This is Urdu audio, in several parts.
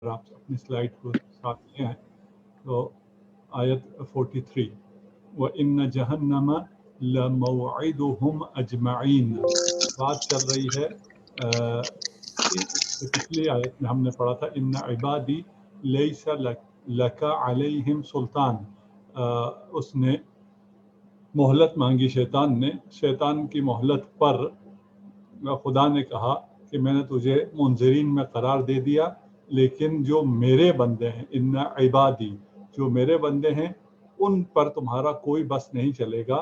آپ اپنی سلائڈ کو ساتھ لے آئیں تو آیت 43 وَإِنَّ جَهَنَّمَ لَمَوْعِدُهُمْ أَجْمَعِينَ بات چل رہی ہے پچھلی آیت میں ہم نے پڑھا تھا ان عبادی لیس لک علیہم سلطان. اس نے مہلت مانگی شیطان کی مہلت پر خدا نے کہا کہ میں نے تجھے منذرین میں قرار دے دیا، لیکن جو میرے بندے ہیں ان عبادی، جو میرے بندے ہیں ان پر تمہارا کوئی بس نہیں چلے گا،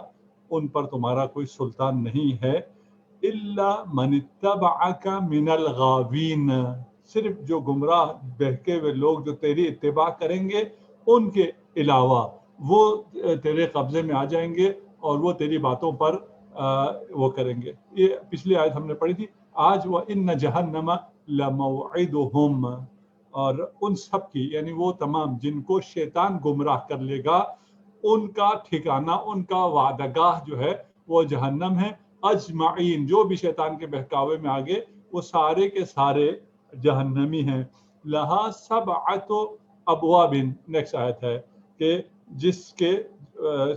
ان پر تمہارا کوئی سلطان نہیں ہے. الا من اتبعک من الغاوین، صرف جو گمراہ بہکے ہوئے لوگ جو تیری اتباع کریں گے ان کے علاوہ وہ تیرے قبضے میں آ جائیں گے اور وہ تیری باتوں پر وہ کریں گے. یہ پچھلی آیت ہم نے پڑھی تھی. آج وَإِنَّ جَهَنَّمَ لَمَوْعِدُهُمْ، اور ان سب کی یعنی وہ تمام جن کو شیطان گمراہ کر لے گا ان کا ٹھکانہ، ان کا وعدہ گاہ جو ہے وہ جہنم ہے. اجمعین، جو بھی شیطان کے بہکاوے میں آگے وہ سارے کے سارے جہنمی ہیں. لہا سبعۃ ابواب، نیکسٹ آیت ہے کہ جس کے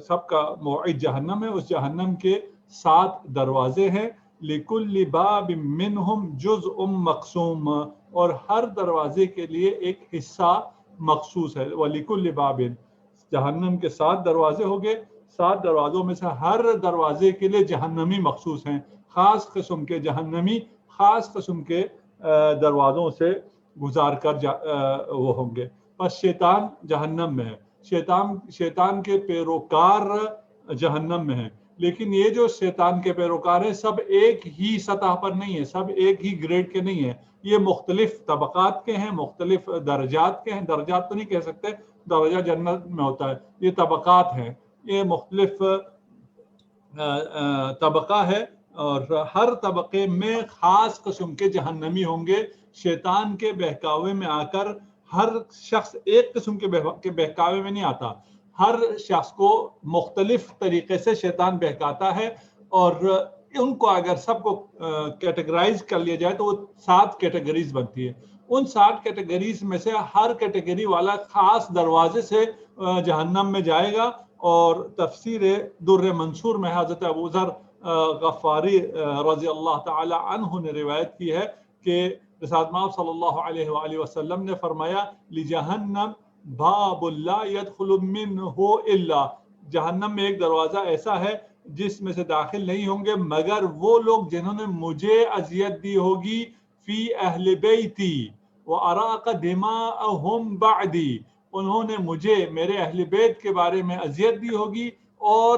سب کا موعد جہنم ہے، اس جہنم کے 7 دروازے ہیں. لِكُلِّ بَابٍ مِّنْهُمْ جُزْءٌ مَقْسُومٌ، اور ہر دروازے کے لیے ایک حصہ مخصوص ہے. وَلِكُلِّ بَابٍ، جہنم کے 7 دروازے ہو گئے، 7 دروازوں میں سے ہر دروازے کے لیے جہنمی مخصوص ہیں. خاص قسم کے جہنمی خاص قسم کے دروازوں سے گزار کر وہ ہوں گے. بس شیطان جہنم میں ہے، شیطان کے پیروکار جہنم میں ہیں. لیکن یہ جو شیطان کے پیروکار ہیں سب ایک ہی سطح پر نہیں ہیں، سب ایک ہی گریڈ کے نہیں ہیں. یہ مختلف طبقات کے ہیں، مختلف درجات کے ہیں. درجات تو نہیں کہہ سکتے، درجہ جنت میں ہوتا ہے، یہ طبقات ہیں. یہ مختلف طبقہ ہے اور ہر طبقے میں خاص قسم کے جہنمی ہوں گے. شیطان کے بہکاوے میں آ کر ہر شخص ایک قسم کے بہکاوے میں نہیں آتا، ہر شخص کو مختلف طریقے سے شیطان بہکاتا ہے. اور ان کو اگر سب کو کیٹیگرائز کر لیا جائے تو وہ 7 کیٹیگریز بنتی ہے. ان 7 کیٹیگریز میں سے ہر کیٹیگری والا خاص دروازے سے جہنم میں جائے گا. اور تفسیر در منصور میں حضرت ابو ذر غفاری رضی اللہ تعالی عنہ نے روایت کی ہے کہ رسالت مآب صلی اللہ علیہ وآلہ وسلم نے فرمایا لجہنم باب لا يدخل منہ الا، جہنم میں ایک دروازہ ایسا ہے جس میں سے داخل نہیں ہوں گے مگر وہ لوگ جنہوں نے مجھے اذیت دی ہوگی فی اہل بیتی واراق دماءہم بعدی، انہوں نے مجھے میرے اہل بیت کے بارے میں اذیت دی ہوگی اور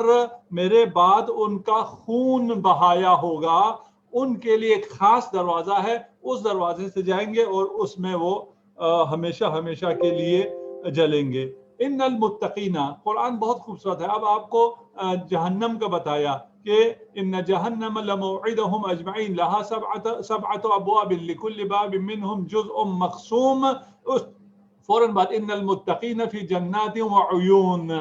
میرے بعد ان کا خون بہایا ہوگا. ان کے لیے ایک خاص دروازہ ہے، اس دروازے سے جائیں گے اور اس میں وہ ہمیشہ ہمیشہ کے لیے جلیں گے. ان المتقین، قرآن بہت خوبصورت ہے. اب آپ کو جہنم کا بتایا کہ ان جہنم لموعدہم اجمعین لہا سبعۃ ابواب لکل باب منہم جزء مقسوم. فوراً بعد ان المتقین فی جنات وعیون.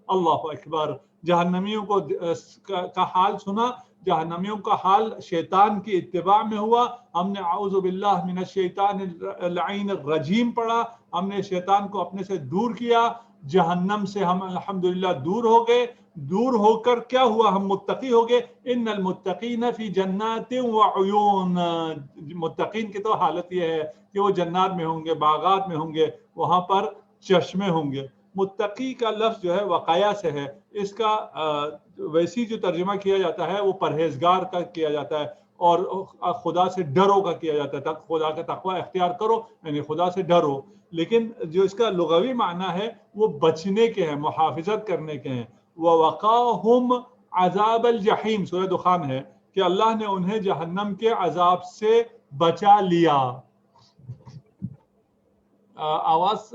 اللہ اکبر. جہنمیوں کا حال سنا، جہنمیوں کا حال شیطان کی اتباع میں ہوا. ہم نے اعوذ باللہ من الشیطان اللعین الرجیم پڑھا، ہم نے شیطان کو اپنے سے دور کیا. جہنم سے ہم الحمدللہ دور ہو گئے. دور ہو کر کیا ہوا؟ ہم متقی ہو گئے. ان المتقین فی جنات وعیون، متقین کی تو حالت یہ ہے کہ وہ جنات میں ہوں گے، باغات میں ہوں گے، وہاں پر چشمے ہوں گے. متقی کا لفظ جو ہے وقایا سے ہے، اس کا ویسی جو ترجمہ کیا جاتا ہے وہ پرہیزگار کا کیا جاتا ہے اور خدا سے ڈرو کا کیا جاتا ہے. خدا کا تقوی اختیار کرو یعنی خدا سے ڈرو. لیکن جو اس کا لغوی معنی ہے وہ بچنے کے ہیں، محافظت کرنے کے ہیں. وَوَقَاهُمْ عَذَابَ الْجَحِيمِ، سورہ دخان ہے کہ اللہ نے انہیں جہنم کے عذاب سے بچا لیا. آواز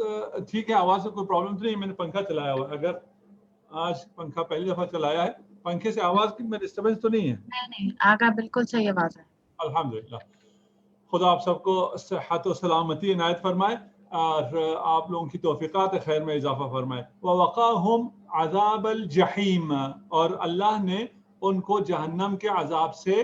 ٹھیک ہے؟ آواز سے کوئی پرابلم تو نہیں؟ میں نے پنکھا چلایا ہوا ہے، اگر آج پنکھا پہلی دفعہ چلایا ہے، پنکھے سے آواز کی میں ڈسٹربنس تو نہیں ہے؟ نہیں آگا بالکل صحیح آواز ہے. الحمدللہ. خدا آپ سب کو صحت و سلامتی عنایت فرمائے اور آپ لوگوں کی توفیقات خیر میں اضافہ فرمائے. وَوَقَاهُمْ عَذَابَ الْجَحِيمِ، اور اللہ نے ان کو جہنم کے عذاب سے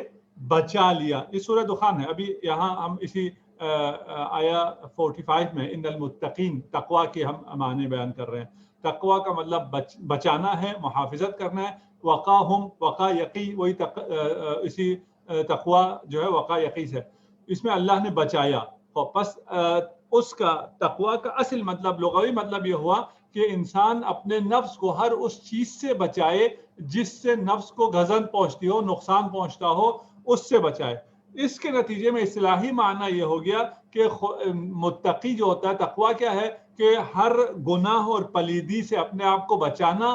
بچا لیا. یہ سورہ دخان ہے. ابھی یہاں ہم اسی آیا 45 میں ان المتقین تقوا کے ہم معنی بیان کر رہے ہیں. تقوا کا مطلب بچانا ہے، محافظت کرنا ہے. وقاہم، وقا یقی، وہی اسی تقوا جو ہے وقا یقی سے، اس میں اللہ نے بچایا. پس اس کا تقوا کا اصل مطلب، لغوی مطلب یہ ہوا کہ انسان اپنے نفس کو ہر اس چیز سے بچائے جس سے نفس کو غضن پہنچتی ہو، نقصان پہنچتا ہو، اس سے بچائے. اس کے نتیجے میں اصطلاحی معنی یہ ہو گیا کہ متقی جو ہوتا ہے، تقوا کیا ہے کہ ہر گناہ اور پلیدی سے اپنے آپ کو بچانا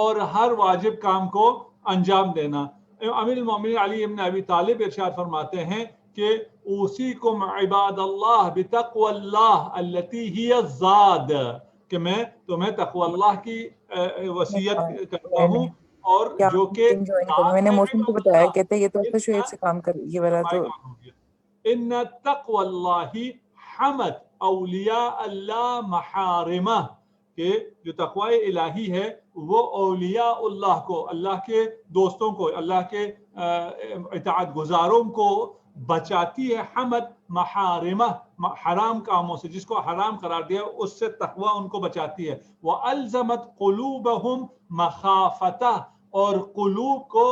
اور ہر واجب کام کو انجام دینا. امیر المومنین علی ابن ابی طالب ارشاد فرماتے ہیں کہ اوصیکم عباد اللہ بتقوی اللہ التی ہی الزاد، کہ میں تمہیں تقوی اللہ کی وصیت کرتا ہوں، اور کیا جو کہ جوائن کروں. میں نے موسم کو بتایا، کہتے ہیں یہ تو اچھا شعیب سے کام کر، یہ والا تو ان تقوی اللہ حمت اولیاء اللہ محارمہ، کہ جو تقوی الہی ہے وہ اولیاء اللہ کو، اللہ کے دوستوں کو، اللہ کے اطاعت گزاروں کو بچاتی ہے. حمد محارمہ، حرام کاموں سے، جس کو حرام قرار دیا اس سے تقوی ان کو بچاتی ہے. وَأَلْزَمَتْ قُلُوبَهُمْ مَخَافَتَهْ، اور قلوب کو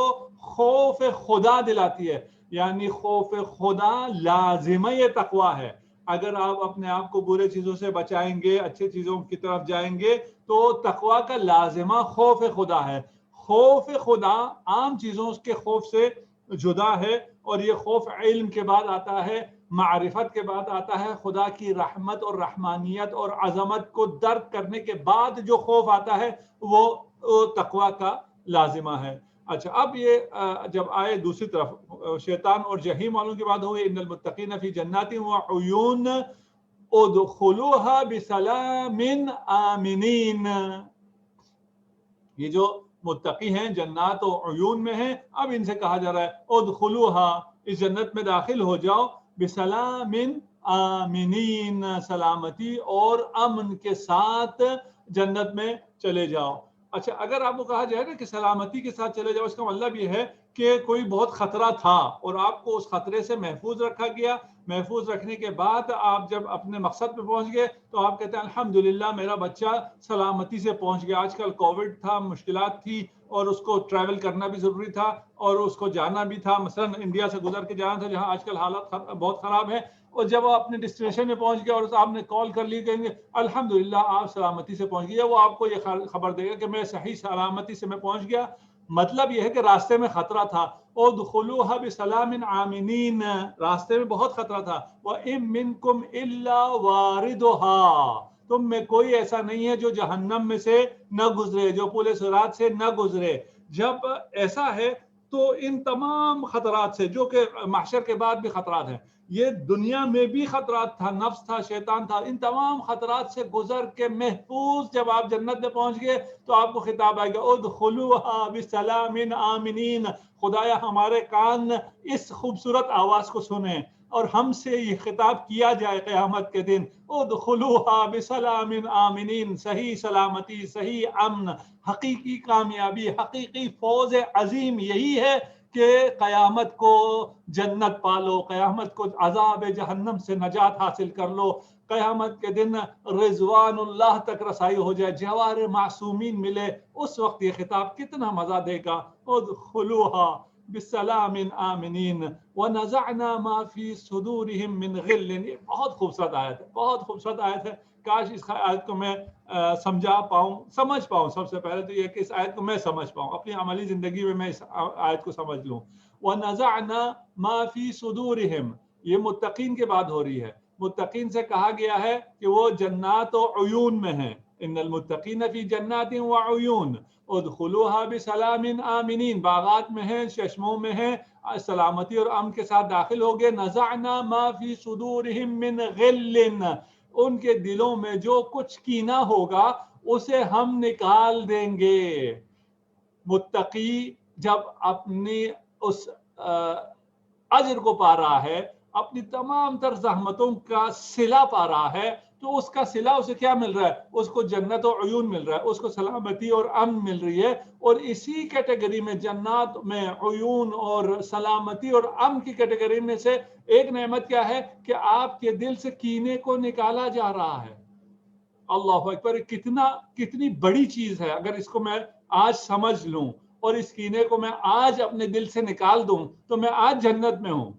خوف خدا دلاتی ہے. یعنی خوف خدا لازمہ تقوی ہے. اگر آپ اپنے آپ کو برے چیزوں سے بچائیں گے، اچھے چیزوں کی طرف جائیں گے، تو تقوی کا لازمہ خوف خدا ہے. خوف خدا عام چیزوں کے خوف سے جدا ہے، اور یہ خوف علم کے بعد آتا ہے، معرفت کے بعد آتا ہے. خدا کی رحمت اور رحمانیت اور عظمت کو درک کرنے کے بعد جو خوف آتا ہے وہ تقوی کا لازمہ ہے. اچھا، اب یہ جب آئے دوسری طرف شیطان اور جہنم والوں کی بات ہوئی، ان المتقین فی جنات وعیون ادخلوها بسلام آمنین. یہ جو متقی ہیں جنات و عیون میں ہیں، اب ان سے کہا جا رہا ہے ادخلوها، اس جنت میں داخل ہو جاؤ، بسلام آمنین، سلامتی اور امن کے ساتھ جنت میں چلے جاؤ. اچھا، اگر آپ کو کہا جائے نا کہ سلامتی کے ساتھ چلے جاؤ، اس کا مطلب یہ ہے کہ کوئی بہت خطرہ تھا اور آپ کو اس خطرے سے محفوظ رکھا گیا. محفوظ رکھنے کے بعد آپ جب اپنے مقصد پہ پہنچ گئے تو آپ کہتے ہیں الحمدللہ میرا بچہ سلامتی سے پہنچ گیا. آج کل کووڈ تھا، مشکلات تھی، اور اس کو ٹریول کرنا بھی ضروری تھا اور اس کو جانا بھی تھا، مثلا انڈیا سے گزر کے جانا تھا جہاں آج کل حالات بہت خراب ہیں. اور جب وہ اپنے ڈیسٹینیشن میں پہنچ گیا اور آپ نے کال کر لی، کہیں گے الحمدللہ آپ سلامتی سے پہنچ گئے، وہ آپ کو یہ خبر دے گا کہ میں صحیح سلامتی سے میں پہنچ گیا. مطلب یہ ہے کہ راستے میں خطرہ تھا. ادخلوها بسلام آمنین، راستے میں بہت خطرہ تھا. وَإِن مِّنكُمْ إِلَّا وَارِدُهَا، تم میں کوئی ایسا نہیں ہے جو جہنم میں سے نہ گزرے، جو پل صراط سے نہ گزرے. جب ایسا ہے تو ان تمام خطرات سے، جو کہ محشر کے بعد بھی خطرات ہیں، یہ دنیا میں بھی خطرات تھا، نفس تھا، شیطان تھا، ان تمام خطرات سے گزر کے محفوظ جب آپ جنت میں پہنچ گئے تو آپ کو خطاب آئے گا ادخلوها بسلام آمنین. خدایا ہمارے کان اس خوبصورت آواز کو سنیں اور ہم سے یہ خطاب کیا جائے قیامت کے دن، ادخلوها بسلام آمنین، صحیح سلامتی، صحیح امن، حقیقی کامیابی، حقیقی فوز عظیم یہی ہے کہ قیامت کو جنت پالو، قیامت کو عذاب جہنم سے نجات حاصل کر لو، قیامت کے دن رضوان اللہ تک رسائی ہو جائے، جوار معصومین ملے. اس وقت یہ خطاب کتنا مزہ دے گا. ادخلوها بسلام آمنین ونزعنا ما فی صدورهم من غل. یہ بہت خوبصورت آیت ہے، بہت خوبصورت آیت ہے. کاش اس آیت کو میں سمجھا پاؤں، سمجھ پاؤں. سب سے پہلے تو یہ کہ اس آیت کو میں سمجھ پاؤں، اپنی عملی زندگی میں میں اس آیت کو سمجھ لوں. وَنَزَعْنَا مَا فِي صُدُورِهِمْ، یہ متقین کے بعد ہو رہی ہے. متقین سے کہا گیا ہے کہ وہ جنات و عیون میں ہیں. ان المتقین فی جنات و عیون ادخلوها بسلام آمنین، باغات میں ہیں، چشموں میں ہیں، سلامتی اور امن کے ساتھ داخل ہو گئے. نزعنا ما فی صدورهم من غل، ان کے دلوں میں جو کچھ کینہ ہوگا اسے ہم نکال دیں گے. متقی جب اپنی اس اجر کو پا رہا ہے، اپنی تمام تر زحمتوں کا صلہ پا رہا ہے، تو اس کا صلہ اسے کیا مل رہا ہے؟ اس کو جنت و عیون مل رہا ہے، اس کو سلامتی اور امن مل رہی ہے. اور اسی کیٹیگری میں جنات میں عیون اور سلامتی اور امن کی کیٹیگری میں سے ایک نعمت کیا ہے کہ آپ کے دل سے کینے کو نکالا جا رہا ہے. اللہ اکبر، کتنی بڑی چیز ہے. اگر اس کو میں آج سمجھ لوں اور اس کینے کو میں آج اپنے دل سے نکال دوں تو میں آج جنت میں ہوں.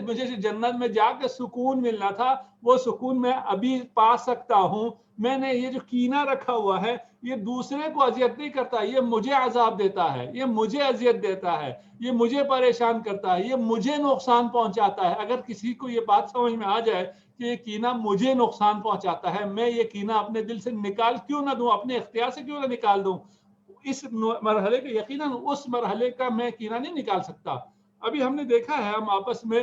مجھے جنت میں جا کے سکون ملنا تھا وہ سکون میں ابھی پا سکتا ہوں. میں نے یہ جو کینہ رکھا ہوا ہے یہ دوسرے کو اذیت نہیں کرتا، یہ مجھے عذاب دیتا ہے، یہ مجھے اذیت دیتا ہے، یہ مجھے پریشان کرتا ہے، یہ مجھے نقصان پہنچاتا ہے. اگر کسی کو یہ بات سمجھ میں آ جائے کہ یہ کینہ مجھے نقصان پہنچاتا ہے، میں یہ کینہ اپنے دل سے نکال کیوں نہ دوں، اپنے اختیار سے کیوں نہ نکال دوں، اس مرحلے کا یقیناً اس مرحلے کا میں کینہ نہیں نکال سکتا. ابھی ہم نے دیکھا ہے ہم آپس میں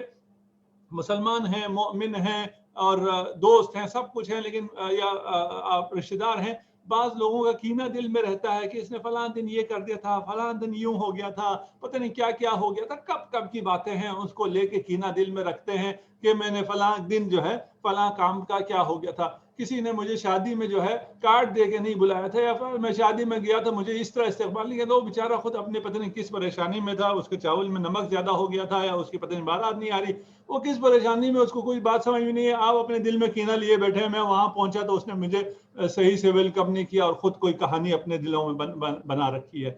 مسلمان ہیں، مومن ہیں اور دوست ہیں، سب کچھ ہیں، لیکن یا رشتہ دار ہیں، بعض لوگوں کا کینہ دل میں رہتا ہے کہ اس نے فلاں دن یہ کر دیا تھا، فلاں دن یوں ہو گیا تھا، پتہ نہیں کیا کیا ہو گیا تھا. کب کی باتیں ہیں، اس کو لے کے کینہ دل میں رکھتے ہیں کہ میں نے فلاں دن جو ہے فلاں کام کا کیا ہو گیا تھا. کسی نے مجھے شادی میں جو ہے کارڈ دے کے نہیں بلایا تھا، یا پھر میں شادی میں گیا تو مجھے اس طرح استقبال نہیں کیا. وہ بیچارہ خود اپنے پتہ نہیں کس پریشانی میں تھا، اس کے چاول میں نمک زیادہ ہو گیا تھا یا اس کی پتہ نہیں بارات نہیں آ رہی، وہ کس پریشانی میں، اس کو کوئی بات سمجھ میں نہیں ہے. آپ اپنے دل میں کینہ لیے بیٹھے ہیں. میں وہاں پہنچا تو اس نے مجھے صحیح سے ویلکم نہیں کیا اور خود کوئی کہانی اپنے دلوں میں بنا رکھی ہے.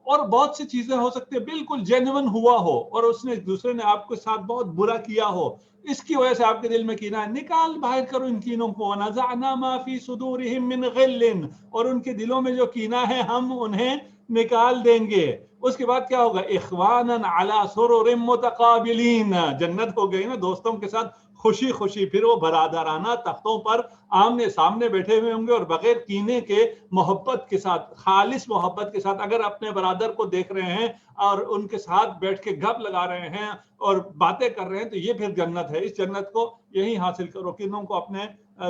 اور بہت سی چیزیں ہو سکتی ہیں بالکل جینون ہوا ہو اور اس نے دوسرے نے آپ کے ساتھ بہت برا کیا ہو، اس کی وجہ سے آپ کے دل میں کینہ ہے. نکال باہر کرو ان کینوں کو. نزعنا ما فی صدورہم من غل، اور ان کے دلوں میں جو کینہ ہے ہم انہیں نکال دیں گے. اس کے بعد کیا ہوگا؟ اخوانا علی سرر متقابلین، جنت ہو گئی نا، دوستوں کے ساتھ خوشی خوشی، پھر وہ برادرانہ تختوں پر آمنے سامنے بیٹھے ہوئے ہوں گے اور بغیر کینے کے محبت کے ساتھ، خالص محبت کے ساتھ اگر اپنے برادر کو دیکھ رہے ہیں اور ان کے ساتھ بیٹھ کے گپ لگا رہے ہیں اور باتیں کر رہے ہیں تو یہ پھر جنت ہے. اس جنت کو یہی حاصل کرو، کینوں کو اپنے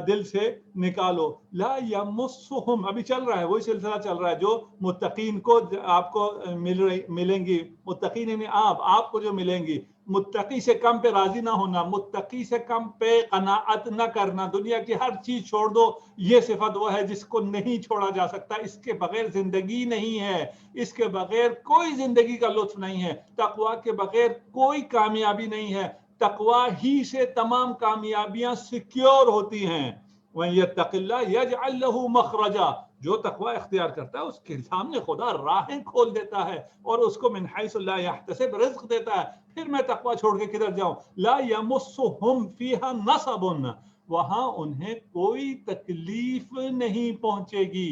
دل سے نکالو. لا یمسہم، ابھی چل رہا ہے وہی سلسلہ چل رہا ہے جو متقین کو آپ کو ملیں گی. متقین یعنی آپ کو جو ملیں گی. متقی سے کم پہ راضی نہ ہونا، متقی سے کم پہ قناعت نہ کرنا، دنیا کی ہر چیز چھوڑ دو. یہ صفت وہ ہے جس کو نہیں چھوڑا جا سکتا. اس کے بغیر زندگی نہیں ہے، اس کے بغیر کوئی زندگی کا لطف نہیں ہے. تقویٰ کے بغیر کوئی کامیابی نہیں ہے. تقویٰ ہی سے تمام کامیابیاں سیکیور ہوتی ہیں. وَيَتَّقِ اللَّهَ يَجْعَلْ لَهُ مَخْرَجًا، جو تقویٰ اختیار کرتا ہے اس کے سامنے خدا راہیں کھول دیتا ہے اور اس کو من حیث لا یحتسب رزق دیتا ہے. پھر میں تقویٰ چھوڑ کے کدھر جاؤں؟ لا یمسہم فیہا نصب، وہاں انہیں کوئی تکلیف نہیں پہنچے گی.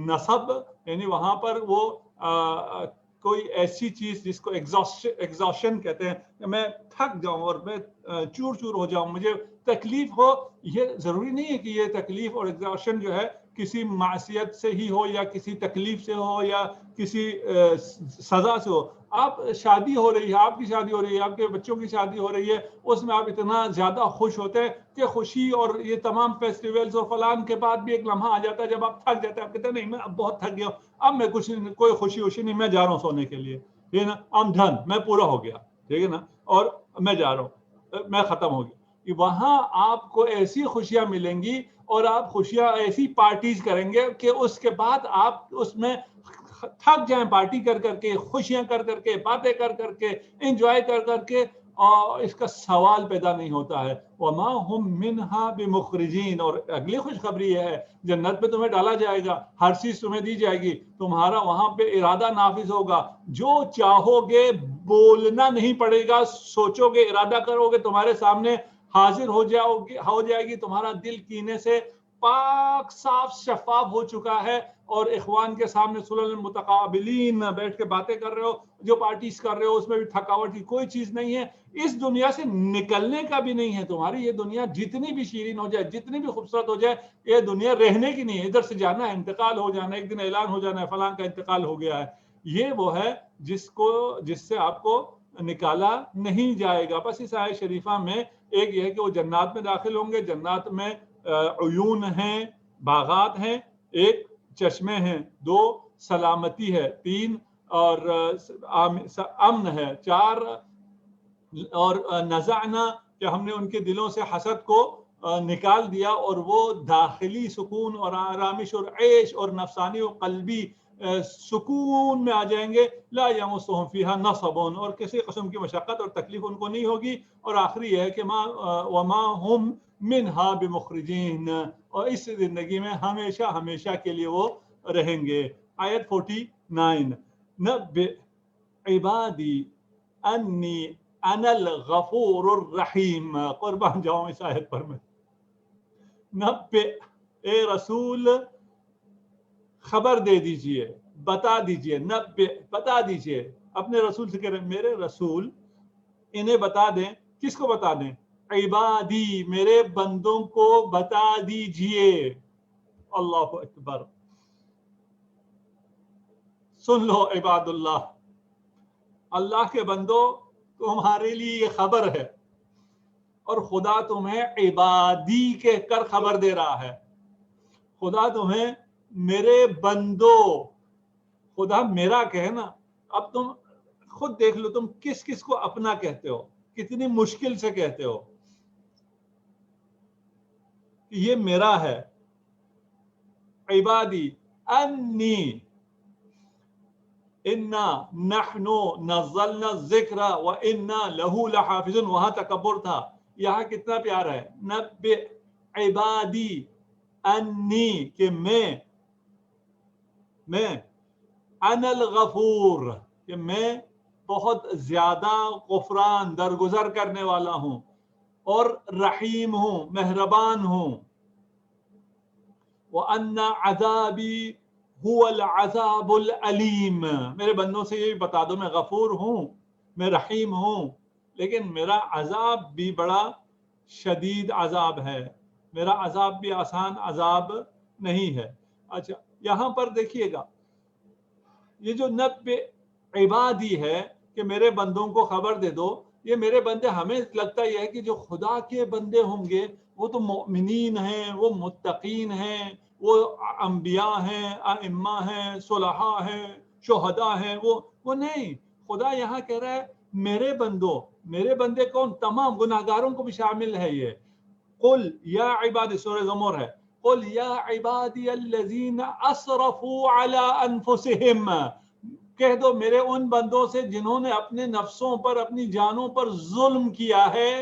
نصب یعنی وہاں پر وہ کوئی ایسی چیز جس کو ایگزاشن کہتے ہیں، کہ میں تھک جاؤں اور میں چور چور ہو جاؤں، مجھے تکلیف ہو. یہ ضروری نہیں ہے کہ یہ تکلیف اور ایگزاشن جو ہے کسی معصیت سے ہی ہو یا کسی تکلیف سے ہو یا کسی سزا سے ہو. آپ شادی ہو رہی ہے، آپ کی شادی ہو رہی ہے، آپ کے بچوں کی شادی ہو رہی ہے، اس میں آپ اتنا زیادہ خوش ہوتے ہیں کہ خوشی اور یہ تمام فیسٹیولز اور فلان کے بعد بھی ایک لمحہ آ جاتا ہے جب آپ تھک جاتے ہیں. آپ کہتے ہیں نہیں میں اب بہت تھک گیا ہوں، اب میں کوئی خوشی وشی نہیں، میں جا رہا ہوں سونے کے لیے، ٹھیک ہے نا، I'm done، میں پورا ہو گیا، ٹھیک ہے نا، اور میں جا رہا ہوں، میں ختم ہو گیا. وہاں آپ کو ایسی خوشیاں ملیں گی اور آپ خوشیاں ایسی پارٹیز کریں گے کہ اس کے بعد آپ اس میں تھک جائیں پارٹی کر کر کے، خوشیاں کر کر کے، باتیں کر کر کے، انجوائے کر کر کے، اور اس کا سوال پیدا نہیں ہوتا ہے. وما ہم منہا بمخرجین، اور اگلی خوشخبری یہ ہے جنت میں تمہیں ڈالا جائے گا، ہر چیز تمہیں دی جائے گی، تمہارا وہاں پہ ارادہ نافذ ہوگا، جو چاہو گے بولنا نہیں پڑے گا، سوچو گے، ارادہ کرو گے، تمہارے سامنے حاضر ہو جائے گی. تمہارا دل کینے سے پاک صاف شفاف ہو چکا ہے اور اخوان کے سامنے سلل متقابلین بیٹھ کے باتیں کر رہے ہو، جو پارٹیز کر رہے ہو اس میں بھی تھکاوٹ کی کوئی چیز نہیں ہے. اس دنیا سے نکلنے کا بھی نہیں ہے. تمہاری یہ دنیا جتنی بھی شیرین ہو جائے، جتنی بھی خوبصورت ہو جائے، یہ دنیا رہنے کی نہیں ہے، ادھر سے جانا ہے، انتقال ہو جانا ہے، ایک دن اعلان ہو جانا ہے فلاں کا انتقال ہو گیا ہے. یہ وہ ہے جس سے آپ کو نکالا نہیں جائے گا. بس اس آیت شریفہ میں ایک یہ ہے کہ وہ جنات میں داخل ہوں گے. جنات میں عیون ہیں، باغات ہیں، ایک چشمے ہیں، دو سلامتی ہے، تین اور امن ہے، چار اور نزعنا کہ ہم نے ان کے دلوں سے حسد کو نکال دیا اور وہ داخلی سکون اور آرامش اور عیش اور نفسانی و قلبی سکون میں آ جائیں گے. لا یمسہم فیہا نصب، اور کسی قسم کی مشقت اور تکلیف ان کو نہیں ہوگی. اور آخری یہ ہے کہ وما ہم منہا بمخرجین، اور اس زندگی میں ہمیشہ ہمیشہ کے لیے وہ رہیں گے. آیت 49 نبئ عبادی انی انا الغفور الرحیم. قربان جاؤں اس آیت پر میں. نبئ، اے رسول خبر دے دیجئے، بتا دیجئے. نبئ، بتا دیجئے. اپنے رسول سے کہہ رہے ہیں میرے رسول انہیں بتا دیں. کس کو بتا دیں؟ عبادی، میرے بندوں کو بتا دیجئے. اللہ اکبر. سن لو عباد اللہ، اللہ کے بندو تمہارے لیے یہ خبر ہے، اور خدا تمہیں عبادی کہہ کر خبر دے رہا ہے. خدا تمہیں میرے بندو، خدا میرا کہے نا. اب تم خود دیکھ لو تم کس کس کو اپنا کہتے ہو، کتنی مشکل سے کہتے ہو کہ یہ میرا ہے. عبادی انی انا نحن نزلنا الذکر وانا لہ لحافظون. وہاں تکبر تھا، یہاں کتنا پیار ہے. نبئ عبادی انی، کہ میں انا الغفور، کہ میں بہت زیادہ غفران درگزر کرنے والا ہوں، اور رحیم ہوں، مہربان ہوں. وَأَنَّ عَذَابِي هُوَ الْعَذَابُ الْأَلِيمُ. میرے بندوں سے یہ بتا دو میں غفور ہوں، میں رحیم ہوں، لیکن میرا عذاب بھی بڑا شدید عذاب ہے، میرا عذاب بھی آسان عذاب نہیں ہے. اچھا یہاں پر دیکھیے گا یہ جو نبئ عبادی ہے کہ میرے بندوں کو خبر دے دو. یہ میرے بندے، ہمیں لگتا یہ ہے کہ جو خدا کے بندے ہوں گے وہ تو مؤمنین ہیں، وہ متقین ہیں، وہ انبیاء ہیں، ائمہ ہیں، صلحاء ہیں، شہداء ہیں. وہ نہیں. خدا یہاں کہہ رہا ہے میرے بندوں. میرے بندے کون؟ تمام گناہگاروں کو بھی شامل ہے یہ. قل یا عبادی، سورہ زمر ہے، قل یا عبادی الذین اسرفوا علی انفسہم. کہہ دو میرے ان بندوں سے جنہوں نے اپنے نفسوں پر، اپنی جانوں پر ظلم کیا ہے.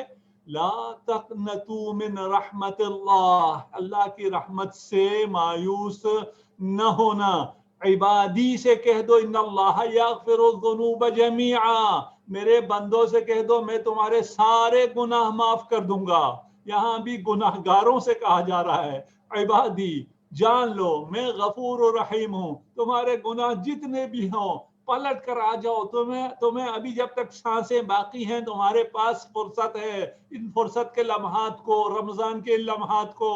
لا تقنطوا من رحمت اللہ، اللہ کی رحمت سے مایوس نہ ہونا. عبادی سے کہہ دو ان اللہ یغفر الذنوب جمیعا، میرے بندوں سے کہہ دو میں تمہارے سارے گناہ معاف کر دوں گا. یہاں بھی گناہگاروں سے کہا جا رہا ہے عبادی جان لو میں غفور و رحیم ہوں، تمہارے گناہ جتنے بھی ہوں پلٹ کر آ جاؤ. تمہیں ابھی جب تک سانسیں باقی ہیں تمہارے پاس فرصت ہے. ان فرصت کے لمحات کو، رمضان کے لمحات کو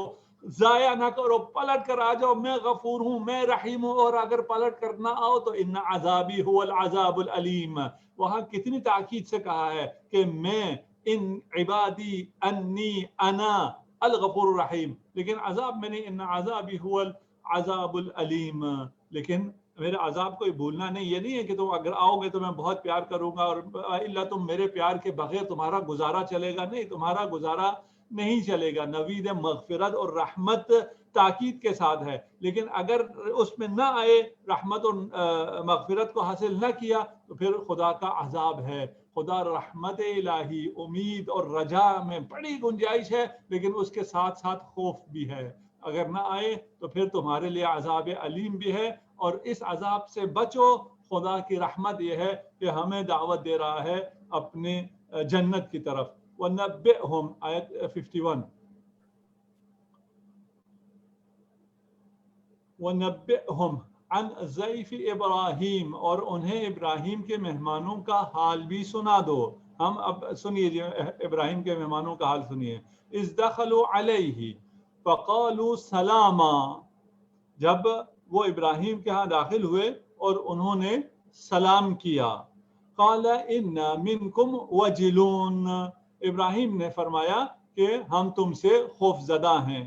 ضائع نہ کرو، پلٹ کر آ جاؤ. میں غفور ہوں، میں رحیم ہوں. اور اگر پلٹ کر نہ آؤ تو ان عذابی هو العذاب العلیم. وہاں کتنی تاکید سے کہا ہے کہ میں ان عبادی انی انا الغفور الرحیم، لیکن عذاب میں نہیں. ان عذابی هو العذاب العلیم. لیکن میرے عذاب کو بھولنا نہیں. یہ نہیں ہے کہ تم اگر آؤ گے تو میں بہت پیار کروں گا، اور اللہ تم میرے پیار کے بغیر تمہارا گزارا چلے گا. نہیں، تمہارا گزارا نہیں چلے گا. نوید مغفرت اور رحمت تاکید کے ساتھ ہے، لیکن اگر اس میں نہ آئے، رحمت اور مغفرت کو حاصل نہ کیا، تو پھر خدا کا عذاب ہے. خدا رحمت الہی، امید اور رجا میں بڑی گنجائش ہے، لیکن اس کے ساتھ ساتھ خوف بھی ہے. اگر نہ آئے تو پھر تمہارے لیے عذاب علیم بھی ہے، اور اس عذاب سے بچو. خدا کی رحمت یہ ہے کہ ہمیں دعوت دے رہا ہے اپنے جنت کی طرف. وَنَبِّئْهُمْ آیت 51 وَنَبِّئْهُمْ عن ضیف ابراہیم، اور انہیں ابراہیم کے مہمانوں کا حال بھی سنا دو. ہم اب سنیے جی ابراہیم کے مہمانوں کا حال سنیے. اذ دخلوا علیہ فقالوا سلاما، جب وہ ابراہیم کے ہاں داخل ہوئے اور انہوں نے سلام کیا. قال انا منکم وجلون، ابراہیم نے فرمایا کہ ہم تم سے خوف زدہ ہیں.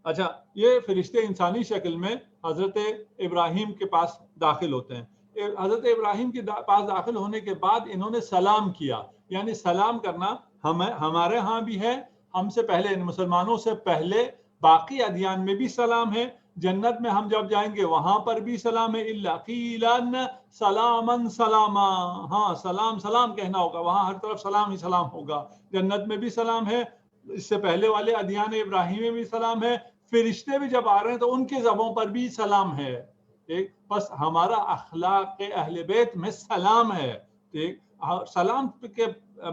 اچھا، یہ فرشتے انسانی شکل میں حضرت ابراہیم کے پاس داخل ہوتے ہیں. حضرت ابراہیم کے پاس داخل ہونے کے بعد انہوں نے سلام کیا. یعنی سلام کرنا ہمارے ہاں بھی ہے، ہم سے پہلے ان مسلمانوں سے پہلے باقی ادیان میں بھی سلام ہے، جنت میں ہم جب جائیں گے وہاں پر بھی سلام ہے، الا قیلا سلاما سلاما، ہاں سلام سلام کہنا ہوگا، وہاں ہر طرف سلام ہی سلام ہوگا، جنت میں بھی سلام ہے، اس سے پہلے والے ادیان ابراہیم میں بھی سلام ہے، فرشتے بھی جب آ رہے ہیں تو ان کی زبوں پر بھی سلام ہے، ٹھیک، بس ہمارا اخلاق اہل بیت میں سلام ہے، ٹھیک، سلام کے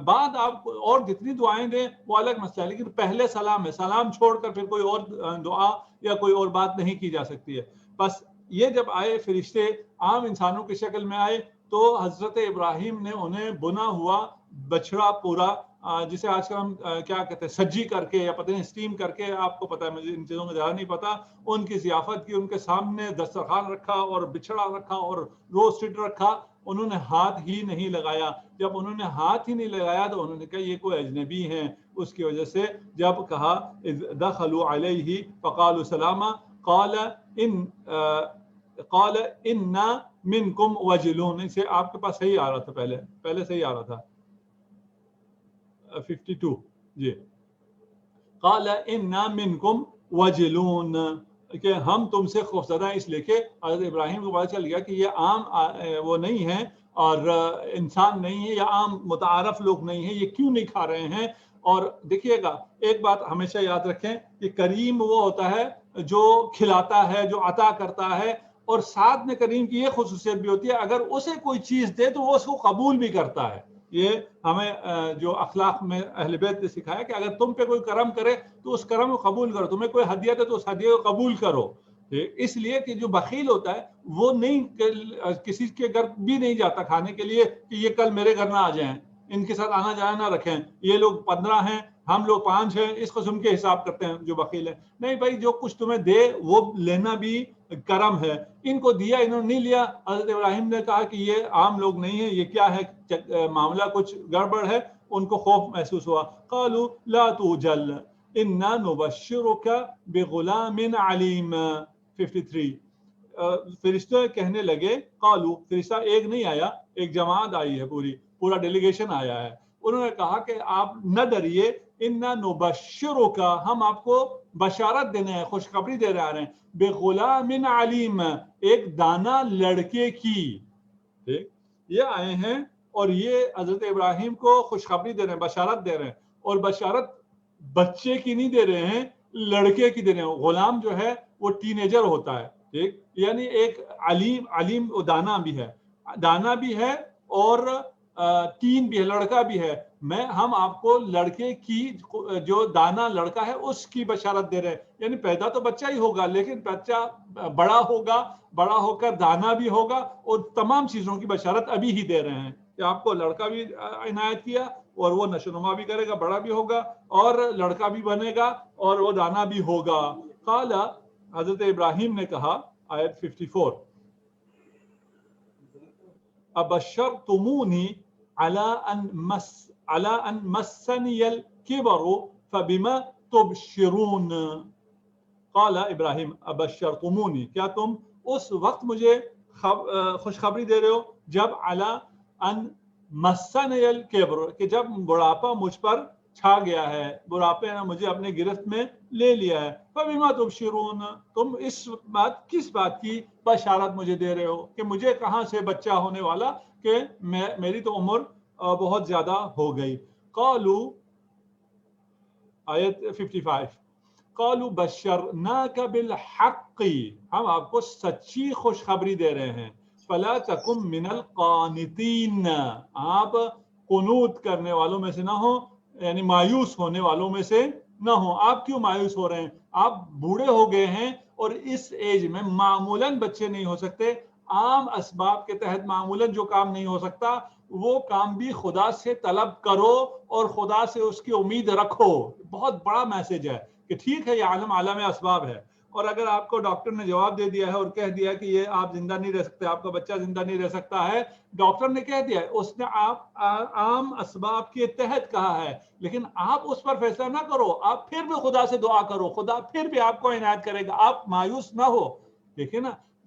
بعد آپ اور جتنی دعائیں دیں وہ الگ مسئلہ ہے، لیکن پہلے سلام ہے، سلام چھوڑ کر پھر کوئی اور دعا یا کوئی اور بات نہیں کی جا سکتی ہے۔ بس یہ جب آئے فرشتے عام انسانوں کی شکل میں آئے تو حضرت ابراہیم نے انہیں بنا ہوا بچڑا پورا، جسے آج کل ہم کیا کہتے ہیں سجی کر کے یا پتہ نہیں اسٹیم کر کے، آپ کو پتا ہے مجھے ان چیزوں کا زیادہ نہیں پتا، ان کی ضیافت کی، ان کے سامنے دسترخوان رکھا اور بچڑا رکھا اور روسٹڈ رکھا، انہوں نے ہاتھ ہی نہیں لگایا، جب انہوں نے ہاتھ ہی نہیں لگایا تو انہوں نے کہا یہ کوئی اجنبی ہیں، اس کی وجہ سے جب کہا دخلوا علیہ فقالوا سلاما قال انا منکم وجلون، اسے آپ کے پاس صحیح آ رہا تھا، پہلے صحیح آ رہا تھا 52 جی، قال انا منکم وجلون، کہ ہم تم سے خوفزدہ ہیں، اس لیے کہ حضرت ابراہیم کو پتہ چل گیا کہ یہ عام وہ نہیں ہیں اور انسان نہیں ہے یا عام متعارف لوگ نہیں ہیں، یہ کیوں نہیں کھا رہے ہیں۔ اور دیکھیے گا ایک بات ہمیشہ یاد رکھیں کہ کریم وہ ہوتا ہے جو کھلاتا ہے، جو عطا کرتا ہے، اور ساتھ میں کریم کی یہ خصوصیت بھی ہوتی ہے اگر اسے کوئی چیز دے تو وہ اس کو قبول بھی کرتا ہے۔ یہ ہمیں جو اخلاق میں اہل بیت نے سکھایا کہ اگر تم پہ کوئی کرم کرے تو اس کرم کو قبول کرو، تمہیں کوئی ہدیہ دے تو اس ہدیہ کو قبول کرو، اس لیے کہ جو بخیل ہوتا ہے وہ نہیں کسی کے گھر بھی نہیں جاتا کھانے کے لیے کہ یہ کل میرے گھر نہ آ جائیں، ان کے ساتھ آنا جانا نہ رکھیں، یہ لوگ 15 ہیں ہم لوگ 5 ہیں، اس قسم کے حساب کرتے ہیں جو بخیل ہیں۔ نہیں بھائی، جو کچھ تمہیں دے وہ لینا بھی کرم ہے، ان کو دیا انہوں نے نہیں لیا، حضرت ابراہیم نے کہا کہ یہ عام لوگ نہیں ہیں، یہ کیا ہے، معاملہ کچھ گڑبڑ ہے، ان کو خوف محسوس ہوا۔ قالوا لا توجل انا نبشرک بغلام علیم 53، فرشتے کہنے لگے، قالو، فرشتہ ایک نہیں آیا، ایک جماعت آئی ہے، پورا ڈیلیگیشن آیا ہے، انہوں نے کہا کہ آپ نہ ڈریے، انا نبشرک، ہم آپ کو بشارت دینے ہیں، خوشخبری دے رہے ہیں، بغلام علیم، ایک دانا لڑکے کی، ٹھیک، یہ آئے ہیں اور یہ حضرت ابراہیم کو خوشخبری دے رہے ہیں، بشارت دے رہے ہیں، اور بشارت بچے کی نہیں دے رہے ہیں، لڑکے کی دے رہے ہیں۔ غلام جو ہے وہ ٹین ایجر ہوتا ہے، ٹھیک، یعنی ایک علیم دانا بھی ہے اور تین بھی ہے، لڑکا بھی ہے، ہم آپ کو لڑکے کی جو دانا لڑکا ہے اس کی بشارت دے رہے ہیں، یعنی پیدا تو بچہ ہی ہوگا لیکن بچہ بڑا ہوگا، بڑا ہو کر دانا بھی ہوگا، اور تمام چیزوں کی بشارت ابھی ہی دے رہے ہیں کہ آپ کو لڑکا بھی عنایت کیا اور وہ نشوونما بھی کرے گا، بڑا بھی ہوگا اور لڑکا بھی بنے گا اور وہ دانا بھی ہوگا۔ قال، حضرت ابراہیم نے کہا، آیت 54، ابشرتمونی علی ان مسنی الکبر فبما تبشرون، قال ابراہیم ابشرتمونی، کیا تم اس وقت مجھے خوشخبری دے رہے ہو جب علی ان مسنی الکبر، کہ جب بڑھاپا مجھ پر چھا گیا ہے، بڑھاپے نے مجھے اپنے گرفت میں لے لیا ہے، فبما تبشرون، تم کس بات کی بشارت مجھے دے رہے ہو کہ مجھے کہاں سے بچہ ہونے والا، کہ میری تو عمر بہت زیادہ ہو گئی۔ قالو، آیت 55، قالوا بشرناک بالحق، ہم آپ کو سچی خوشخبری دے رہے ہیں، فلا تکن من القانتین، آپ قنوت کرنے والوں میں سے نہ ہو، یعنی مایوس ہونے والوں میں سے نہ ہو۔ آپ کیوں مایوس ہو رہے ہیں؟ آپ بوڑھے ہو گئے ہیں اور اس ایج میں معمولاً بچے نہیں ہو سکتے، عام اسباب کے تحت معمولاً جو کام نہیں ہو سکتا وہ کام بھی خدا سے طلب کرو اور خدا سے اس کی امید رکھو۔ بہت بڑا میسج ہے کہ ٹھیک ہے یہ عالم اسباب ہے، اور اگر آپ کو ڈاکٹر نے جواب دے دیا ہے اور کہہ دیا کہ یہ آپ زندہ نہیں رہ سکتے، آپ کا بچہ زندہ نہیں رہ سکتا ہے، ڈاکٹر نے کہہ دیا ہے، اس نے آپ عام اسباب کے تحت کہا ہے، لیکن آپ اس پر فیصلہ نہ کرو، آپ پھر بھی خدا سے دعا کرو، خدا پھر بھی آپ کو عنایت کرے گا، آپ مایوس نہ ہو، دیکھیں نا،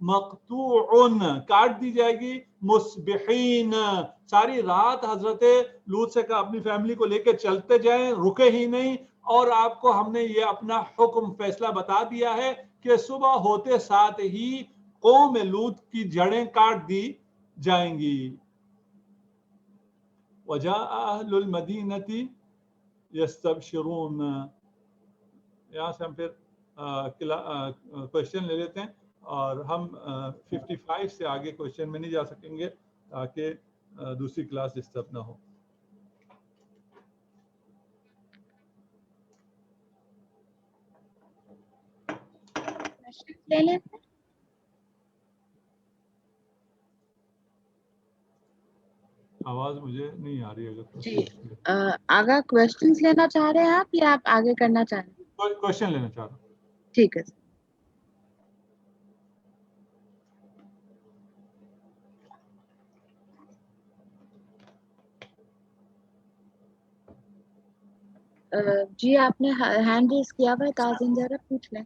مقطوعن کاٹ دی جائے گی، مصبحین ساری رات حضرت لوط سے کہا اپنی فیملی کو لے کے چلتے جائیں، رکے ہی نہیں، اور آپ کو ہم نے یہ اپنا حکم فیصلہ بتا دیا ہے کہ صبح ہوتے ساتھ ہی قوم لوط کی جڑیں کاٹ دی جائیں گی. وجاء اہل المدینۃ یستبشرون. یہاں سے ہم پھر کوشچن لے لیتے ہیں، اور ہم 55 سے آگے کوشچن میں نہیں جا سکیں گے تاکہ دوسری کلاس ڈسٹرب نہ ہو. لے لیتے ہیں. آواز مجھے نہیں آ رہی. اگر جی آگا کوشچنس لینا چاہ رہے ہیں آپ یا آپ آگے کرنا چاہ رہے ہیں؟ کوشچن لینا چاہ رہا ہوں. ٹھیک ہے سر. جی آپ نے ہینڈ ریز کیا ہوا ہے، تازن ذرا پوچھ لیں.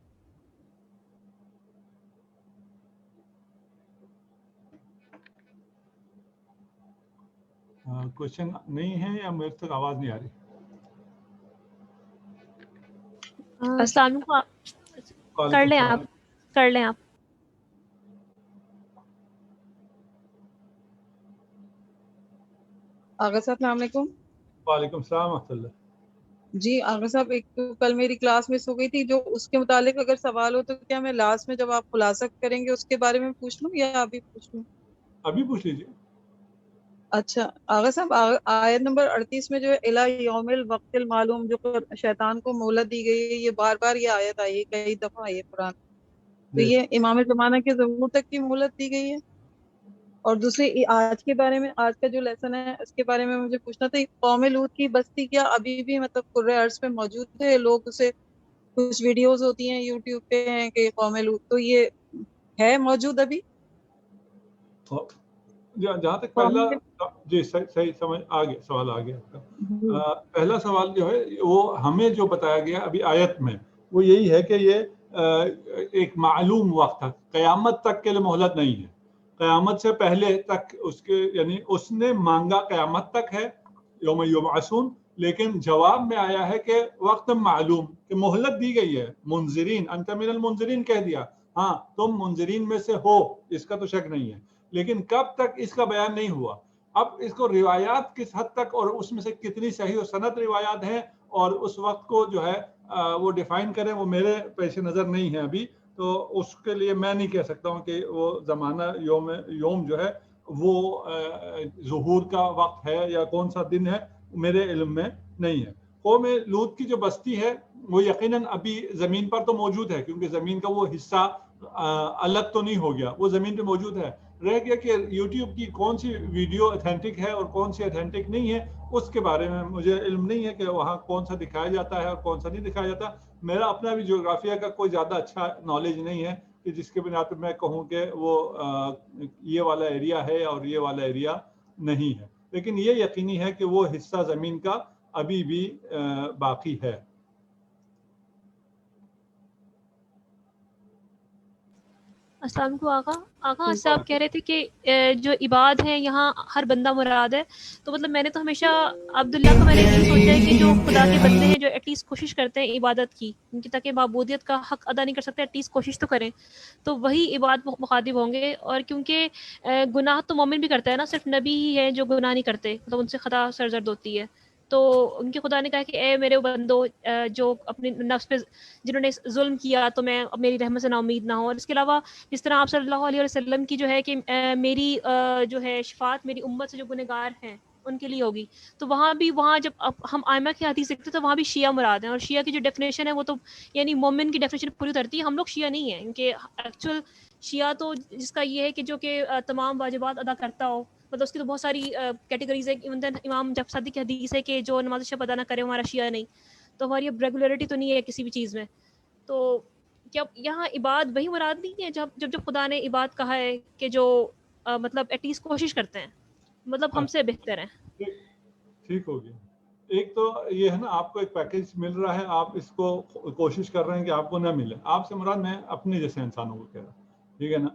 کوشچن نہیں ہے یا میرے تک آواز نہیں آ رہی؟ السلام علیکم. کر لیں آپ. آغا صاحب السلام علیکم. وعلیکم السلام ورحمۃ اللہ. جی آغا صاحب، ایک تو کل میری کلاس مس ہو گئی تھی، جو اس کے متعلق اگر سوال ہو تو کیا میں لاسٹ میں جب آپ خلاصہ کریں گے اس کے بارے میں پوچھ لوں یا ابھی پوچھ لوں؟ ابھی پوچھ لیجیے. اچھا آغا صاحب، آیت نمبر 38 میں جو الی یوم الوقت المعلوم جو شیطان کو مہلت دی گئی ہے، یہ بار بار یہ آیت آئی ہے، کئی دفعہ آئی ہے قرآن. تو یہ امام زمانہ کے ظہور تک کی مہلت دی گئی ہے. اور دوسری آج کے بارے میں، آج کا جو لیسن ہے اس کے بارے میں مجھے پوچھنا تھا، قوم لوط کی بستی کیا ابھی بھی مطلب کرۂ ارض پہ موجود ہے؟ لوگ اسے کچھ ویڈیوز ہوتی ہیں یوٹیوب پہ ہیں کہ قوم لوط، تو یہ ہے موجود ابھی؟ جہاں تک پہلا، جی صحیح سمجھ آ گیا، سوال آ گیا آپ کا. پہلا سوال جو ہے وہ ہمیں جو بتایا گیا ابھی آیت میں وہ یہی ہے کہ یہ ایک معلوم وقت ہے، قیامت تک کے لیے مہلت نہیں ہے. قیامت سے پہلے تک اس کے، یعنی اس نے مانگا قیامت تک ہے یوم یبعثون، لیکن جواب میں آیا ہے کہ وقت معلوم، کہ مہلت دی گئی ہے. منذرین، انت من المنذرین کہہ دیا، ہاں تم منذرین میں سے ہو، اس کا تو شک نہیں ہے، لیکن کب تک اس کا بیان نہیں ہوا. اب اس کو روایات کس حد تک اور اس میں سے کتنی صحیح و سند روایات ہیں اور اس وقت کو جو ہے وہ ڈیفائن کریں، وہ میرے پیش نظر نہیں ہے ابھی. تو اس کے لیے میں نہیں کہہ سکتا ہوں کہ وہ زمانہ یوم جو ہے وہ ظہور کا وقت ہے یا کون سا دن ہے، میرے علم میں نہیں ہے. قوم لوط کی جو بستی ہے وہ یقیناً ابھی زمین پر تو موجود ہے، کیونکہ زمین کا وہ حصہ الگ تو نہیں ہو گیا، وہ زمین پہ موجود ہے. رہ گیا کہ یوٹیوب کی کون سی ویڈیو اتھینٹک ہے اور کون سی اتھینٹک نہیں ہے، اس کے بارے میں مجھے علم نہیں ہے کہ وہاں کون سا دکھایا جاتا ہے اور کون سا نہیں دکھایا جاتا. میرا اپنا بھی جغرافیہ کا کوئی زیادہ اچھا نالج نہیں ہے کہ جس کے بنا پہ میں کہوں کہ وہ یہ والا ایریا ہے اور یہ والا ایریا نہیں ہے. لیکن یہ یقینی ہے کہ وہ حصہ زمین کا ابھی بھی باقی ہے. السلام علیکم. آقا ایسا آپ کہہ رہے تھے کہ جو عباد ہیں یہاں ہر بندہ مراد ہے، تو مطلب میں نے تو ہمیشہ عبداللہ کا میں نے یہ سوچا ہے کہ جو خدا کے بندے ہیں جو ایٹ لیسٹ کوشش کرتے ہیں عبادت کی، تاکہ معبودیت کا حق ادا نہیں کر سکتے ایٹ لیسٹ کوشش تو کریں، تو وہی عبادت مخاطب ہوں گے. اور کیونکہ گناہ تو مومن بھی کرتا ہے نا، صرف نبی ہی ہے جو گناہ نہیں کرتے، مطلب ان سے خطا سرزد ہوتی ہے. تو ان کے خدا نے کہا کہ اے میرے بندو جو اپنے نفس پہ جنہوں نے ظلم کیا تو میں میری رحمت سے نا امید نہ ہوں. اور اس کے علاوہ جس طرح آپ صلی اللہ علیہ وسلم کی جو ہے کہ میری جو ہے شفاعت میری امت سے جو گنہگار ہیں ان کے لیے ہوگی. تو وہاں بھی، وہاں جب ہم آئمہ کی حدیث دیکھتے تو وہاں بھی شیعہ مراد ہیں، اور شیعہ کی جو ڈیفینیشن ہے وہ تو یعنی مومن کی ڈیفینیشن پوری اترتی ہے. ہم لوگ شیعہ نہیں ہیں، کیونکہ ایکچوئل شیعہ تو جس کا یہ ہے کہ جو کہ تمام واجبات ادا کرتا ہو، مطلب اس کی تو بہت ساری کیٹیگریز ہے. ایون دین امام جب صادق کی حدیث ہے کہ جو نماز شب ادا نہ کرے ہمارا شیعہ نہیں. تو ہماری اب ریگولیرٹی تو نہیں ہے کسی بھی چیز میں. تو کیا یہاں عباد وہی مراد نہیں ہے جب خدا نے عباد کہا ہے کہ جو مطلب ایٹ لیسٹ کوشش کرتے ہیں، مطلب ہم سے بہتر ہیں؟ ٹھیک ہو گیا. ایک تو یہ ہے نا، آپ کو ایک پیکیج مل رہا ہے، آپ اس کو کوشش کر رہے ہیں کہ آپ کو نہ ملے. آپ سے مراد میں اپنے جیسے انسانوں کو کہہ رہا ہوں، ٹھیک ہے نا.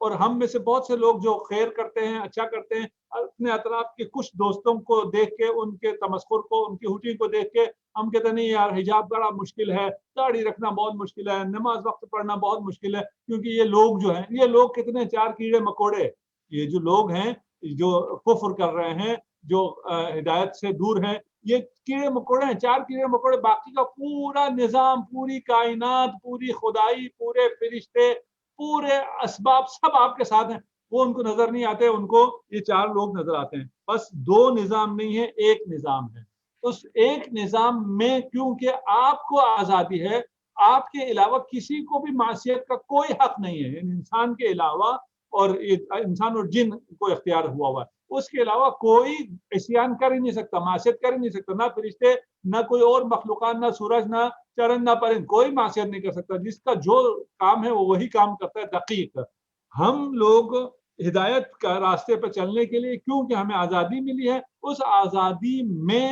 اور ہم میں سے بہت سے لوگ جو خیر کرتے ہیں، اچھا کرتے ہیں، اپنے اطراف کے کچھ دوستوں کو دیکھ کے، ان کے تمسخر کو، ان کی ہوٹی کو دیکھ کے ہم کہتے ہیں نہیں یار حجاب بڑا مشکل ہے، داڑھی رکھنا بہت مشکل ہے، نماز وقت پڑھنا بہت مشکل ہے، کیونکہ یہ لوگ جو ہیں، یہ لوگ کتنے چار کیڑے مکوڑے، یہ جو لوگ ہیں جو کفر کر رہے ہیں، جو ہدایت سے دور ہیں، یہ کیڑے مکوڑے ہیں، چار کیڑے مکوڑے، باقی کا پورا نظام، پوری کائنات، پوری خدائی، پورے فرشتے، پورے اسباب سب آپ کے ساتھ ہیں، وہ ان کو نظر نہیں آتے، ان کو یہ چار لوگ نظر آتے ہیں۔ بس دو نظام نہیں ہے، ایک نظام ہے۔ اس ایک نظام میں کیونکہ آپ کو آزادی ہے، آپ کے علاوہ کسی کو بھی معصیت کا کوئی حق نہیں ہے، انسان کے علاوہ، اور انسان اور جن کو اختیار ہوا ہے، اس کے علاوہ کوئی عصیان کر ہی نہیں سکتا، معصیت کر ہی نہیں سکتا، نہ فرشتے، نہ کوئی اور مخلوقات، نہ سورج، نہ چرن، نہ پرند، کوئی معصیت نہیں کر سکتا، جس کا جو کام ہے وہ وہی کام کرتا ہے دقیق۔ ہم لوگ ہدایت کا راستے پر چلنے کے لیے کیونکہ ہمیں آزادی ملی ہے، اس آزادی میں